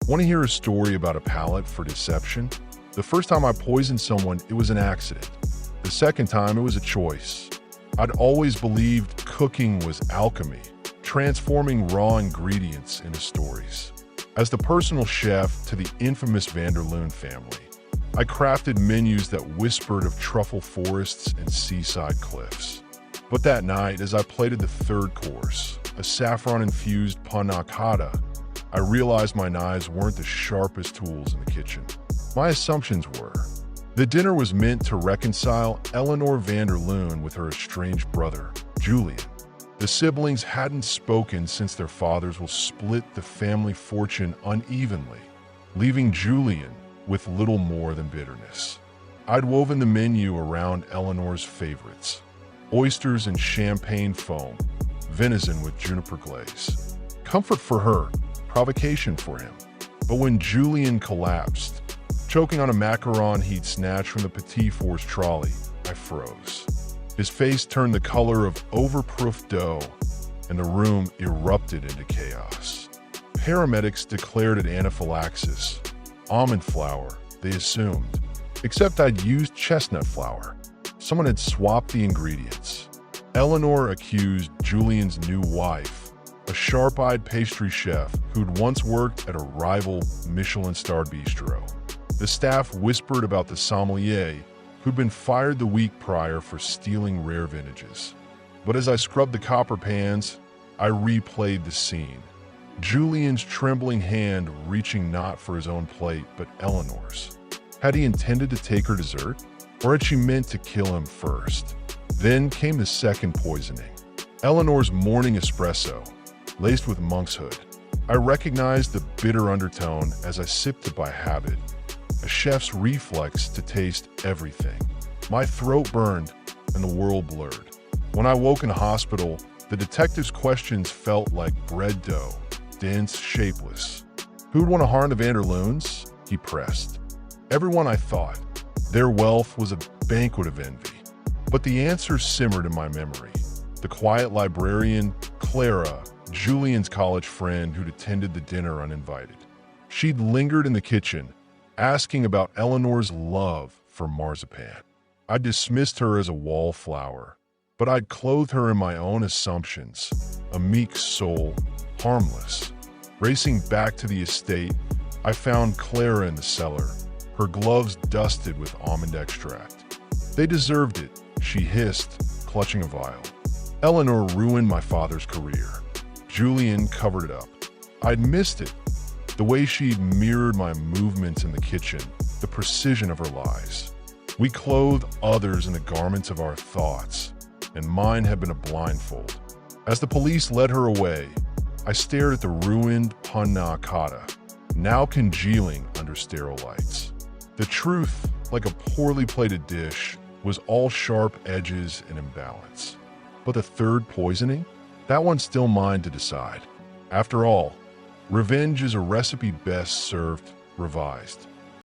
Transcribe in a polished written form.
Want to hear a story about a palate for deception? The first time I poisoned someone, it was an accident. The second time, it was a choice. I'd always believed cooking was alchemy, transforming raw ingredients into stories. As the personal chef to the infamous Van der Loon family, I crafted menus that whispered of truffle forests and seaside cliffs. But that night, as I plated the third course, a saffron-infused panna cotta, I realized my knives weren't the sharpest tools in the kitchen. My assumptions were, the dinner was meant to reconcile Eleanor Van der Loon with her estranged brother, Julian. The siblings hadn't spoken since their fathers will split the family fortune unevenly, leaving Julian with little more than bitterness. I'd woven the menu around Eleanor's favorites: oysters and champagne foam, venison with juniper glaze. Comfort for her, provocation for him. But when Julian collapsed, choking on a macaron he'd snatched from the Petit Fours trolley, I froze. His face turned the color of overproofed dough, and the room erupted into chaos. Paramedics declared it anaphylaxis. Almond flour, they assumed. Except I'd used chestnut flour. Someone had swapped the ingredients. Eleanor accused Julian's new wife, a sharp-eyed pastry chef who'd once worked at a rival Michelin-starred bistro. The staff whispered about the sommelier who'd been fired the week prior for stealing rare vintages. But as I scrubbed the copper pans, I replayed the scene. Julian's trembling hand reaching not for his own plate, but Eleanor's. Had he intended to take her dessert? Or had she meant to kill him first? Then came the second poisoning. Eleanor's morning espresso, laced with monkshood. I recognized the bitter undertone as I sipped it by habit, a chef's reflex to taste everything. My throat burned and the world blurred. When I woke in a hospital, the detective's questions felt like bread dough, dense, shapeless. Who'd want to harm the Van der Loons? He pressed. Everyone, I thought. Their wealth was a banquet of envy. But the answers simmered in my memory. The quiet librarian, Clara, Julian's college friend who'd attended the dinner uninvited. She'd lingered in the kitchen, asking about Eleanor's love for marzipan. I dismissed her as a wallflower, but I'd clothed her in my own assumptions, a meek soul, harmless. Racing back to the estate, I found Clara in the cellar, her gloves dusted with almond extract. They deserved it, she hissed, clutching a vial. Eleanor ruined my father's career. Julian covered it up. I'd missed it. The way she'd mirrored my movements in the kitchen, the precision of her lies. We clothed others in the garments of our thoughts, and mine had been a blindfold. As the police led her away, I stared at the ruined panna cotta, now congealing under sterile lights. The truth, like a poorly plated dish, was all sharp edges and imbalance. But the third poisoning? That one's still mine to decide. After all, revenge is a recipe best served revised.